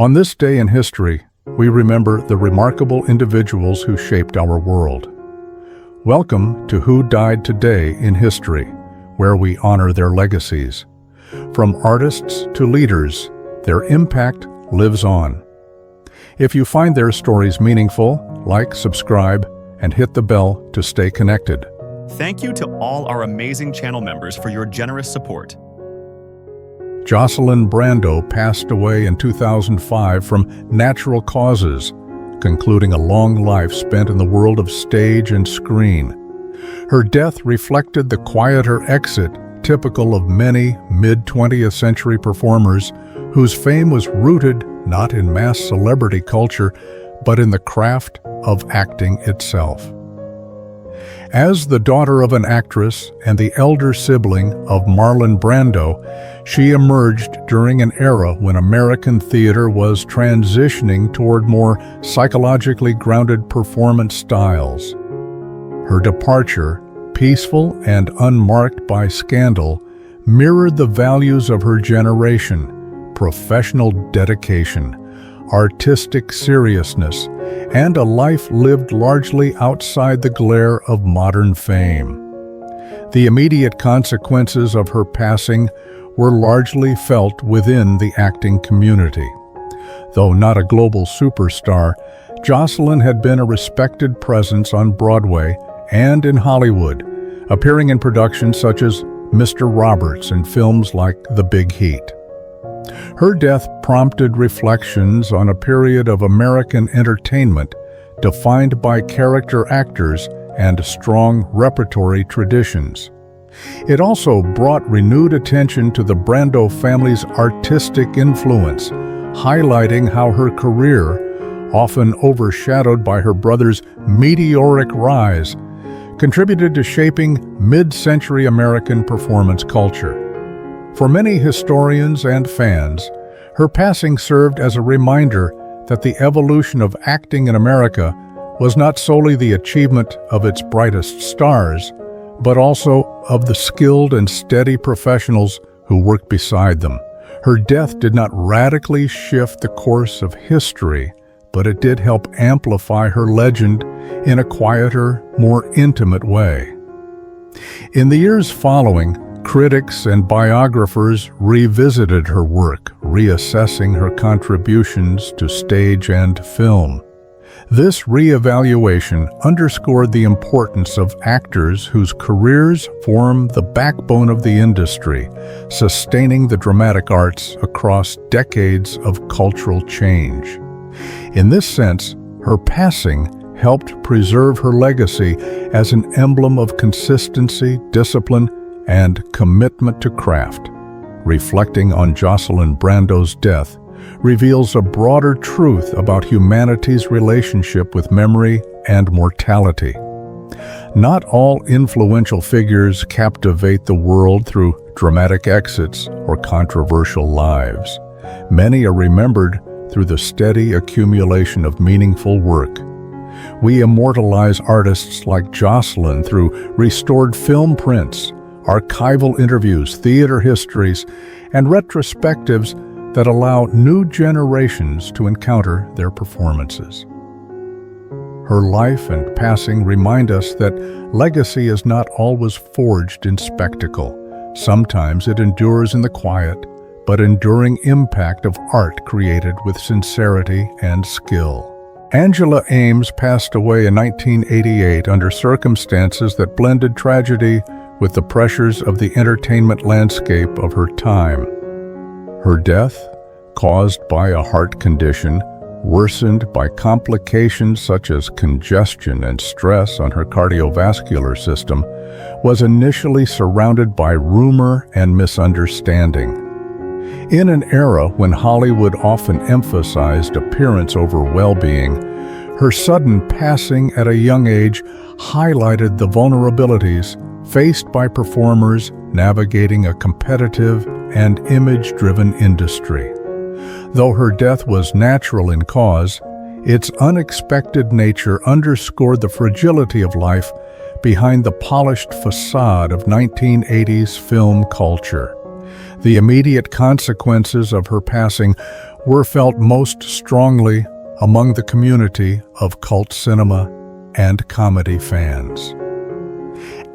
On this day in history, we remember the remarkable individuals who shaped our world. Welcome to Who Died Today in History, where we honor their legacies. From artists to leaders, their impact lives on. If you find their stories meaningful, like, subscribe, and hit the bell to stay connected. Thank you to all our amazing channel members for your generous support. Jocelyn Brando passed away in 2005 from natural causes, concluding a long life spent in the world of stage and screen. Her death reflected the quieter exit typical of many mid-20th century performers whose fame was rooted not in mass celebrity culture, but in the craft of acting itself. As the daughter of an actress and the elder sibling of Marlon Brando, she emerged during an era when American theater was transitioning toward more psychologically grounded performance styles. Her departure, peaceful and unmarked by scandal, mirrored the values of her generation: professional dedication, artistic seriousness, and a life lived largely outside the glare of modern fame. The immediate consequences of her passing were largely felt within the acting community. Though not a global superstar, Jocelyn had been a respected presence on Broadway and in Hollywood, appearing in productions such as Mr. Roberts and films like The Big Heat. Her death prompted reflections on a period of American entertainment defined by character actors and strong repertory traditions. It also brought renewed attention to the Brando family's artistic influence, highlighting how her career, often overshadowed by her brother's meteoric rise, contributed to shaping mid-century American performance culture. For many historians and fans, her passing served as a reminder that the evolution of acting in America was not solely the achievement of its brightest stars, but also of the skilled and steady professionals who worked beside them. Her death did not radically shift the course of history, but it did help amplify her legend in a quieter, more intimate way. In the years following, critics and biographers revisited her work, reassessing her contributions to stage and film. This reevaluation underscored the importance of actors whose careers form the backbone of the industry, sustaining the dramatic arts across decades of cultural change. In this sense, her passing helped preserve her legacy as an emblem of consistency, discipline, and commitment to craft. Reflecting on Jocelyn Brando's death reveals a broader truth about humanity's relationship with memory and mortality. Not all influential figures captivate the world through dramatic exits or controversial lives. Many are remembered through the steady accumulation of meaningful work. We immortalize artists like Jocelyn through restored film prints, archival interviews, theater histories, and retrospectives that allow new generations to encounter their performances. Her life and passing remind us that legacy is not always forged in spectacle. Sometimes it endures in the quiet, but enduring impact of art created with sincerity and skill. Angela Aames passed away in 1988 under circumstances that blended tragedy with the pressures of the entertainment landscape of her time. Her death, caused by a heart condition, worsened by complications such as congestion and stress on her cardiovascular system, was initially surrounded by rumor and misunderstanding. In an era when Hollywood often emphasized appearance over well-being, her sudden passing at a young age highlighted the vulnerabilities faced by performers navigating a competitive and image-driven industry. Though her death was natural in cause, its unexpected nature underscored the fragility of life behind the polished facade of 1980s film culture. The immediate consequences of her passing were felt most strongly among the community of cult cinema and comedy fans.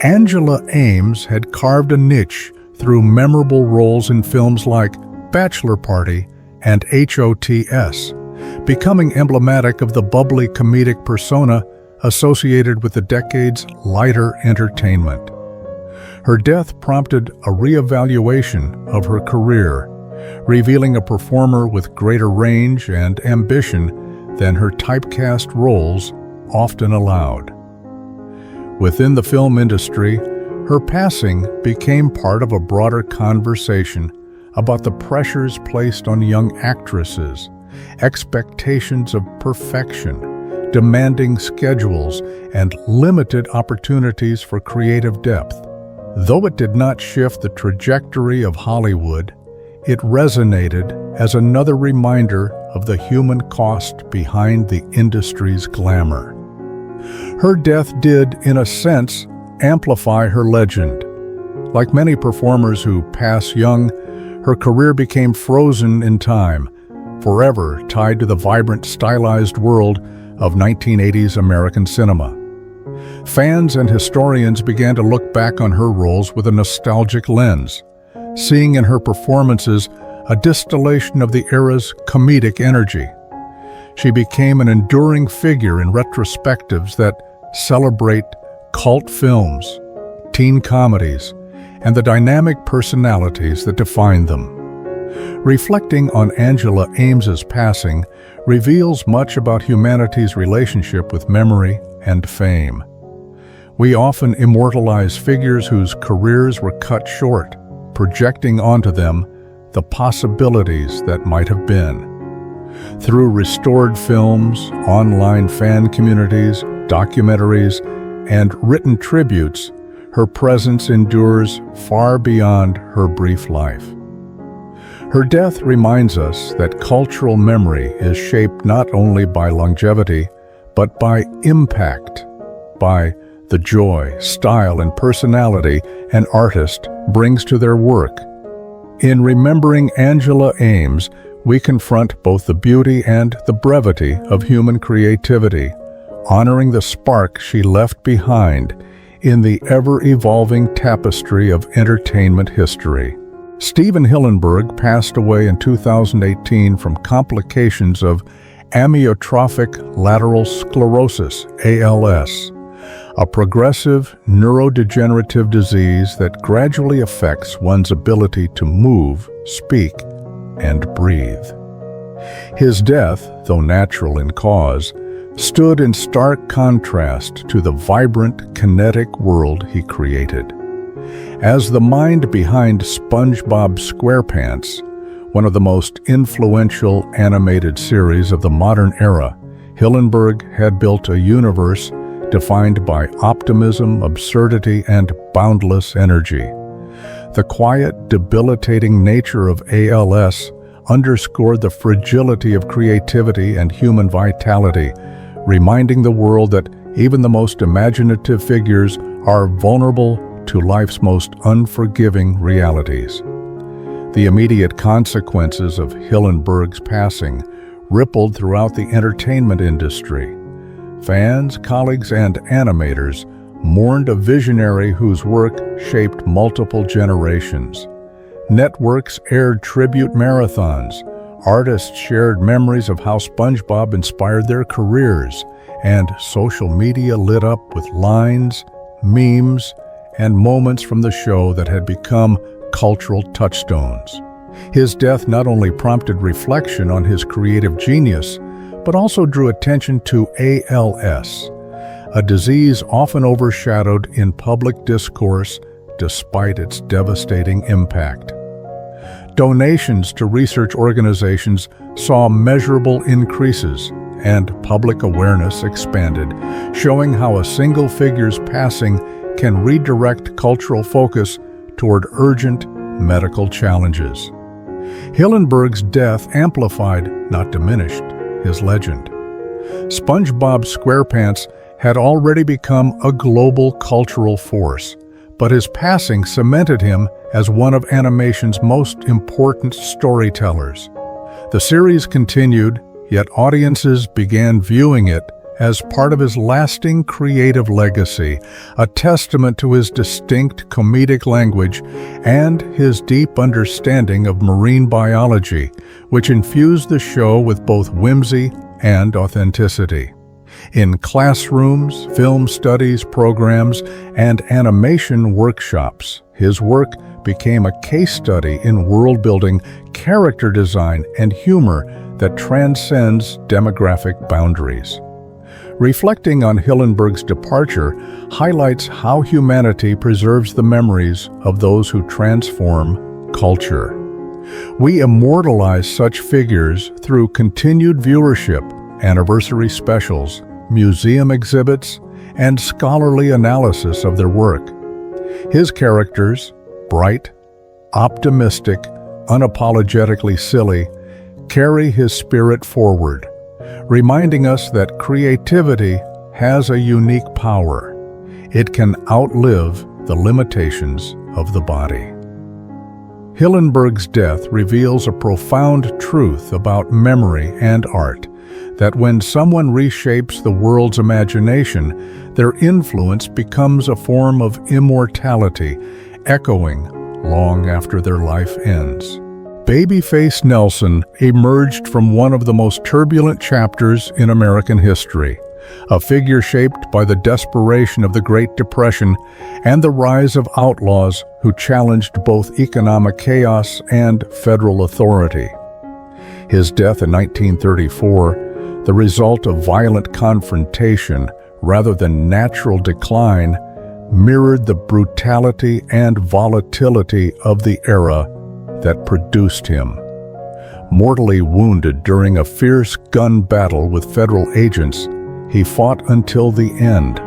Angela Aames had carved a niche through memorable roles in films like Bachelor Party and HOTS, becoming emblematic of the bubbly comedic persona associated with the decade's lighter entertainment. Her death prompted a reevaluation of her career, revealing a performer with greater range and ambition than her typecast roles often allowed. Within the film industry, her passing became part of a broader conversation about the pressures placed on young actresses, expectations of perfection, demanding schedules, and limited opportunities for creative depth. Though it did not shift the trajectory of Hollywood, it resonated as another reminder of the human cost behind the industry's glamour. Her death did, in a sense, amplify her legend. Like many performers who pass young, her career became frozen in time, forever tied to the vibrant, stylized world of 1980s American cinema. Fans and historians began to look back on her roles with a nostalgic lens, seeing in her performances a distillation of the era's comedic energy. She became an enduring figure in retrospectives that celebrate cult films, teen comedies, and the dynamic personalities that define them. Reflecting on Angela Aames's passing reveals much about humanity's relationship with memory and fame. We often immortalize figures whose careers were cut short, projecting onto them the possibilities that might have been. Through restored films, online fan communities, documentaries, and written tributes, her presence endures far beyond her brief life. Her death reminds us that cultural memory is shaped not only by longevity, but by impact, by the joy, style, and personality an artist brings to their work. In remembering Angela Aames, we confront both the beauty and the brevity of human creativity, honoring the spark she left behind in the ever-evolving tapestry of entertainment history. Steven Hillenburg passed away in 2018 from complications of amyotrophic lateral sclerosis, ALS, a progressive neurodegenerative disease that gradually affects one's ability to move, speak, and breathe. His death, though natural in cause, stood in stark contrast to the vibrant, kinetic world he created. As the mind behind SpongeBob SquarePants, one of the most influential animated series of the modern era, Hillenburg had built a universe defined by optimism, absurdity, and boundless energy. The quiet, debilitating nature of ALS underscored the fragility of creativity and human vitality, reminding the world that even the most imaginative figures are vulnerable to life's most unforgiving realities. The immediate consequences of Hillenburg's passing rippled throughout the entertainment industry. Fans, colleagues, and animators mourned a visionary whose work shaped multiple generations. Networks aired tribute marathons, artists shared memories of how SpongeBob inspired their careers, and social media lit up with lines, memes, and moments from the show that had become cultural touchstones. His death not only prompted reflection on his creative genius, but also drew attention to ALS, a disease often overshadowed in public discourse despite its devastating impact. Donations to research organizations saw measurable increases, and public awareness expanded, showing how a single figure's passing can redirect cultural focus toward urgent medical challenges. Hillenburg's death amplified, not diminished, his legend. SpongeBob SquarePants had already become a global cultural force, but his passing cemented him as one of animation's most important storytellers. The The series continued, yet audiences began viewing it as part of his lasting creative legacy, a testament to his distinct comedic language and his deep understanding of marine biology, which infused the show with both whimsy and authenticity. In classrooms, film studies programs, and animation workshops, his work became a case study in world-building, character design, and humor that transcends demographic boundaries. Reflecting on Hillenburg's departure highlights how humanity preserves the memories of those who transform culture. We immortalize such figures through continued viewership, anniversary specials, museum exhibits, and scholarly analysis of their work. His characters, bright, optimistic, unapologetically silly, carry his spirit forward, reminding us that creativity has a unique power. It can outlive the limitations of the body. Hillenburg's death reveals a profound truth about memory and art, that when someone reshapes the world's imagination, their influence becomes a form of immortality, echoing long after their life ends. Babyface Nelson emerged from one of the most turbulent chapters in American history, a figure shaped by the desperation of the Great Depression and the rise of outlaws who challenged both economic chaos and federal authority. His death in 1934, the result of violent confrontation rather than natural decline, mirrored the brutality and volatility of the era that produced him. Mortally wounded during a fierce gun battle with federal agents, he fought until the end,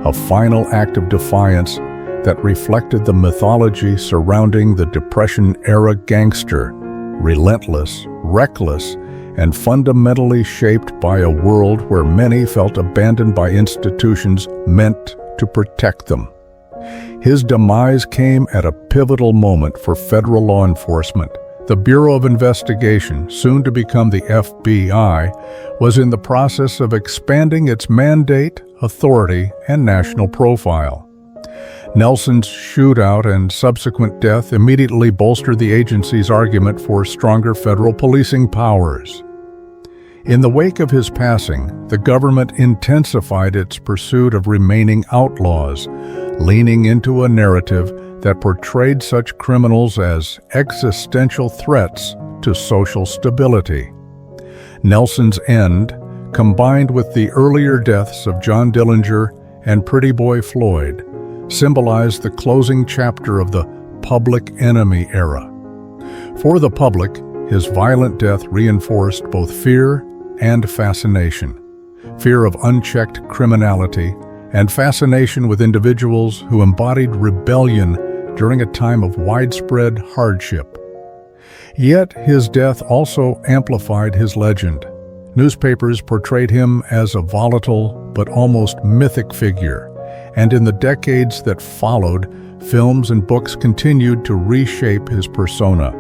a final act of defiance that reflected the mythology surrounding the Depression-era gangster, relentless, reckless, and fundamentally shaped by a world where many felt abandoned by institutions meant to protect them. His demise came at a pivotal moment for federal law enforcement. The Bureau of Investigation, soon to become the FBI, was in the process of expanding its mandate, authority, and national profile. Nelson's shootout and subsequent death immediately bolstered the agency's argument for stronger federal policing powers. In the wake of his passing, the government intensified its pursuit of remaining outlaws, leaning into a narrative that portrayed such criminals as existential threats to social stability. Nelson's end, combined with the earlier deaths of John Dillinger and Pretty Boy Floyd, symbolized the closing chapter of the public enemy era. For the public, his violent death reinforced both fear and fascination. Fear of unchecked criminality and fascination with individuals who embodied rebellion during a time of widespread hardship. Yet his death also amplified his legend. Newspapers portrayed him as a volatile but almost mythic figure, and in the decades that followed, films and books continued to reshape his persona,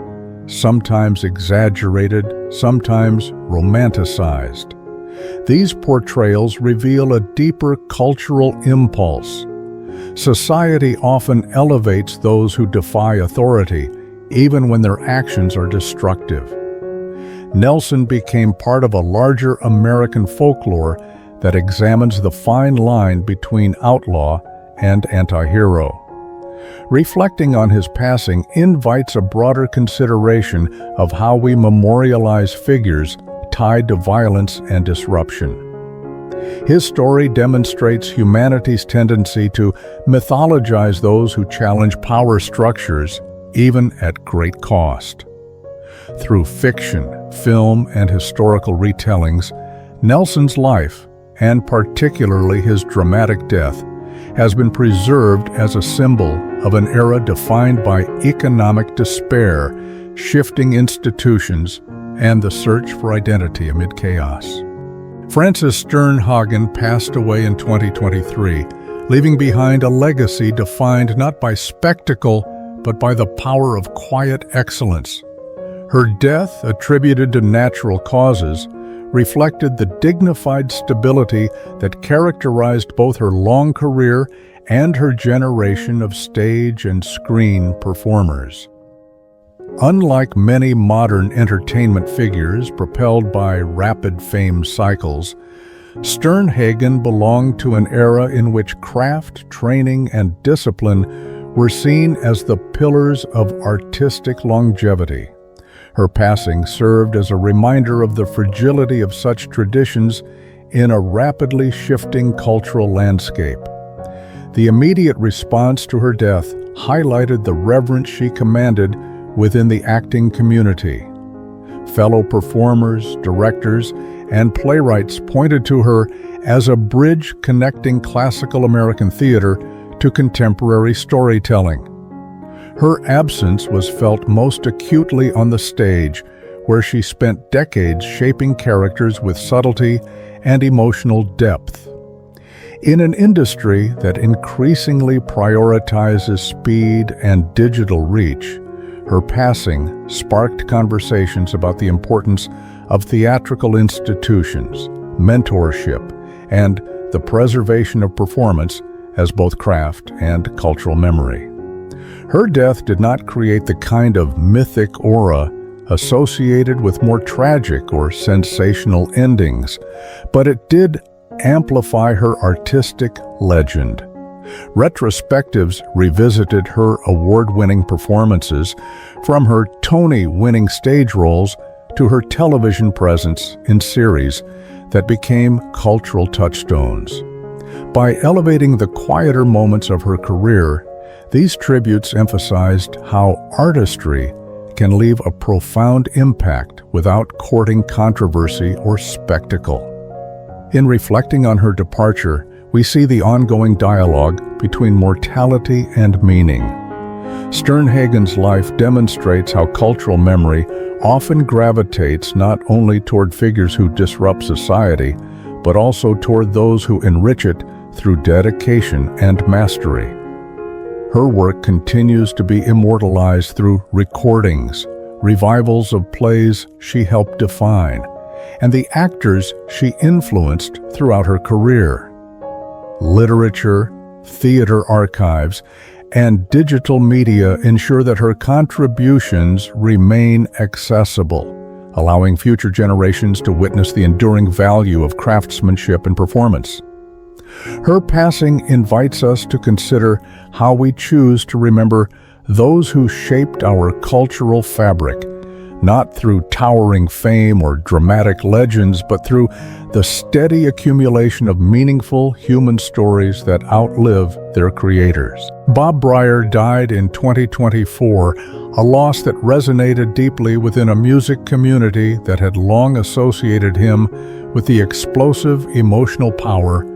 sometimes exaggerated, sometimes romanticized. These portrayals reveal a deeper cultural impulse. Society often elevates those who defy authority, even when their actions are destructive. Nelson became part of a larger American folklore that examines the fine line between outlaw and anti-hero. Reflecting on his passing invites a broader consideration of how we memorialize figures tied to violence and disruption. His story demonstrates humanity's tendency to mythologize those who challenge power structures, even at great cost. Through fiction, film, and historical retellings, Nelson's life, and particularly his dramatic death, has been preserved as a symbol of an era defined by economic despair, shifting institutions, and the search for identity amid chaos. Frances Sternhagen passed away in 2023, leaving behind a legacy defined not by spectacle, but by the power of quiet excellence. Her death, attributed to natural causes, reflected the dignified stability that characterized both her long career and her generation of stage and screen performers. Unlike many modern entertainment figures propelled by rapid fame cycles, Sternhagen belonged to an era in which craft, training, and discipline were seen as the pillars of artistic longevity. Her passing served as a reminder of the fragility of such traditions in a rapidly shifting cultural landscape. The immediate response to her death highlighted the reverence she commanded within the acting community. Fellow performers, directors, and playwrights pointed to her as a bridge connecting classical American theater to contemporary storytelling. Her absence was felt most acutely on the stage, where she spent decades shaping characters with subtlety and emotional depth. In an industry that increasingly prioritizes speed and digital reach, her passing sparked conversations about the importance of theatrical institutions, mentorship, and the preservation of performance as both craft and cultural memory. Her death did not create the kind of mythic aura associated with more tragic or sensational endings, but it did amplify her artistic legend. Retrospectives revisited her award-winning performances, from her Tony-winning stage roles to her television presence in series that became cultural touchstones. By elevating the quieter moments of her career, these tributes emphasized how artistry can leave a profound impact without courting controversy or spectacle. In reflecting on her departure, we see the ongoing dialogue between mortality and meaning. Sternhagen's life demonstrates how cultural memory often gravitates not only toward figures who disrupt society, but also toward those who enrich it through dedication and mastery. Her work continues to be immortalized through recordings, revivals of plays she helped define, and the actors she influenced throughout her career. Literature, theater archives, and digital media ensure that her contributions remain accessible, allowing future generations to witness the enduring value of craftsmanship and performance. Her passing invites us to consider how we choose to remember those who shaped our cultural fabric, not through towering fame or dramatic legends, but through the steady accumulation of meaningful human stories that outlive their creators. Bob Brier died in 2024, a loss that resonated deeply within a music community that had long associated him with the explosive emotional power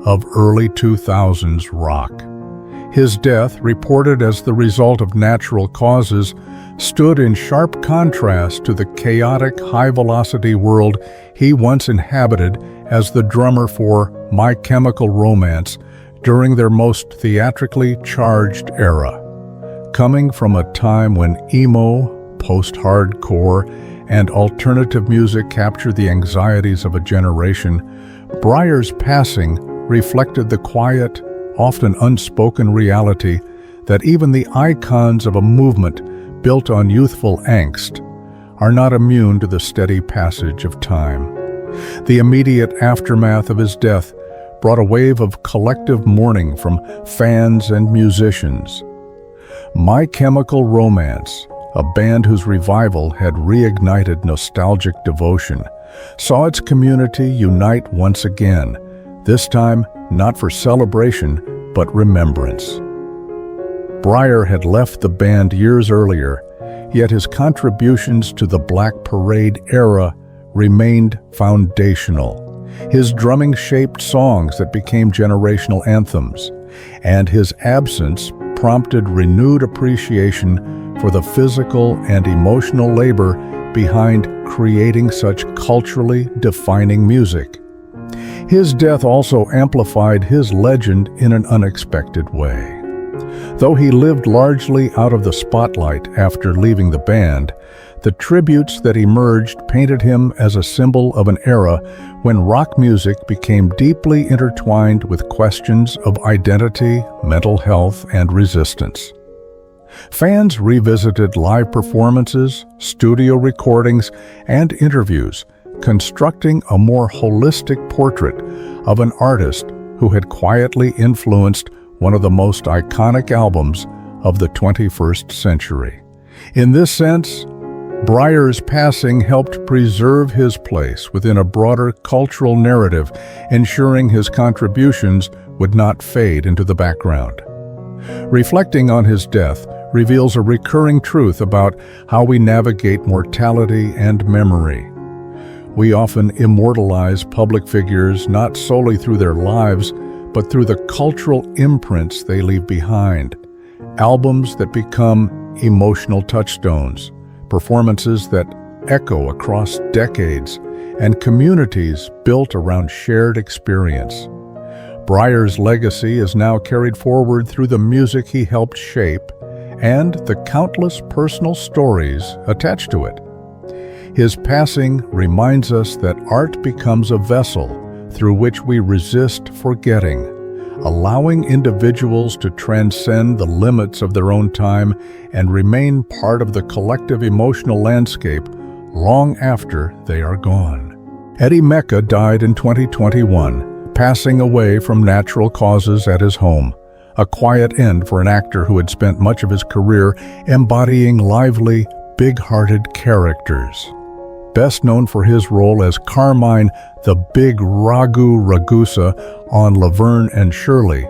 of early 2000s rock. His death, reported as the result of natural causes, stood in sharp contrast to the chaotic, high-velocity world he once inhabited as the drummer for My Chemical Romance during their most theatrically charged era. Coming from a time when emo, post-hardcore, and alternative music captured the anxieties of a generation, Brier's passing reflected the quiet, often unspoken reality that even the icons of a movement built on youthful angst are not immune to the steady passage of time. The immediate aftermath of his death brought a wave of collective mourning from fans and musicians. My Chemical Romance, a band whose revival had reignited nostalgic devotion, saw its community unite once again, this time not for celebration, but remembrance. Brier had left the band years earlier, yet his contributions to the Black Parade era remained foundational. His drumming shaped songs that became generational anthems, and his absence prompted renewed appreciation for the physical and emotional labor behind creating such culturally defining music. His death also amplified his legend in an unexpected way. Though he lived largely out of the spotlight after leaving the band, The tributes that emerged painted him as a symbol of an era when rock music became deeply intertwined with questions of identity, mental health, and resistance. Fans revisited live performances, studio recordings, and interviews, constructing a more holistic portrait of an artist who had quietly influenced one of the most iconic albums of the 21st century. In this sense, Breyer's passing helped preserve his place within a broader cultural narrative, ensuring his contributions would not fade into the background. Reflecting on his death reveals a recurring truth about how we navigate mortality and memory. We often immortalize public figures not solely through their lives, but through the cultural imprints they leave behind. Albums that become emotional touchstones, performances that echo across decades, and communities built around shared experience. Breyer's legacy is now carried forward through the music he helped shape and the countless personal stories attached to it. His passing reminds us that art becomes a vessel through which we resist forgetting, allowing individuals to transcend the limits of their own time and remain part of the collective emotional landscape long after they are gone. Eddie Mecca died in 2021, passing away from natural causes at his home, a quiet end for an actor who had spent much of his career embodying lively, big-hearted characters. Best known for his role as Carmine, the Big Ragoo Ragusa on Laverne and Shirley,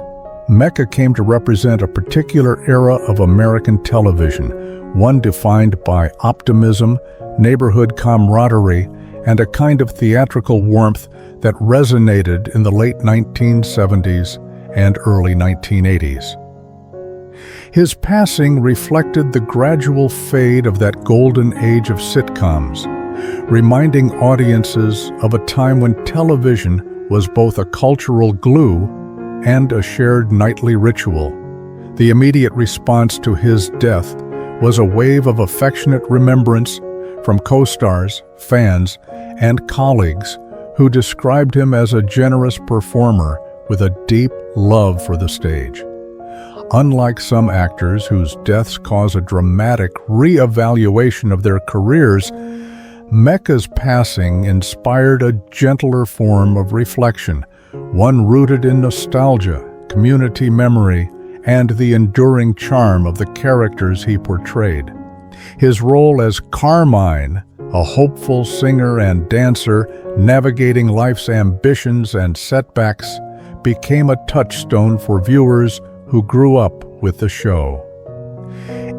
Mecca came to represent a particular era of American television, one defined by optimism, neighborhood camaraderie, and a kind of theatrical warmth that resonated in the late 1970s and early 1980s. His passing reflected the gradual fade of that golden age of sitcoms, reminding audiences of a time when television was both a cultural glue and a shared nightly ritual. The immediate response to his death was a wave of affectionate remembrance from co-stars, fans, and colleagues who described him as a generous performer with a deep love for the stage. Unlike some actors whose deaths cause a dramatic re-evaluation of their careers, Mecca's passing inspired a gentler form of reflection, one rooted in nostalgia, community memory, and the enduring charm of the characters he portrayed. His role as Carmine, a hopeful singer and dancer navigating life's ambitions and setbacks, became a touchstone for viewers who grew up with the show.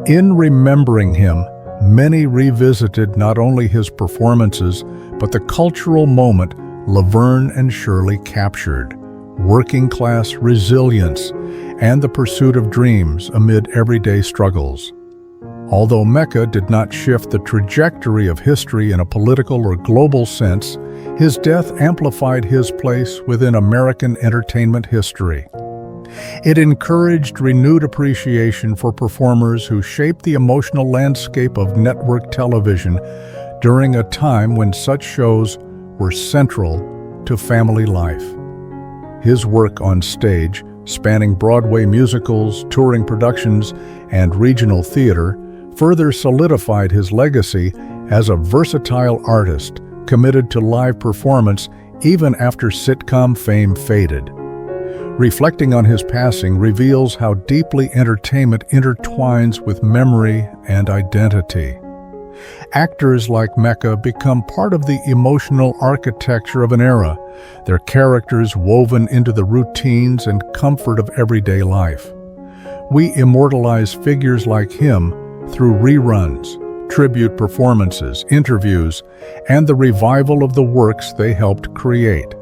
In remembering him, many revisited not only his performances, but the cultural moment Laverne and Shirley captured, working-class resilience, and the pursuit of dreams amid everyday struggles. Although Mecca did not shift the trajectory of history in a political or global sense, his death amplified his place within American entertainment history. It encouraged renewed appreciation for performers who shaped the emotional landscape of network television during a time when such shows were central to family life. His work on stage, spanning Broadway musicals, touring productions, and regional theater, further solidified his legacy as a versatile artist committed to live performance even after sitcom fame faded. Reflecting on his passing reveals how deeply entertainment intertwines with memory and identity. Actors like Mecca become part of the emotional architecture of an era, their characters woven into the routines and comfort of everyday life. We immortalize figures like him through reruns, tribute performances, interviews, and the revival of the works they helped create.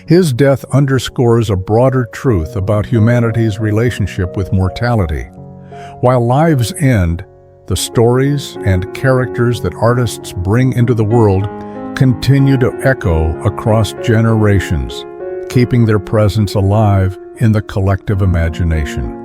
His death underscores a broader truth about humanity's relationship with mortality. While lives end, the stories and characters that artists bring into the world continue to echo across generations, keeping their presence alive in the collective imagination.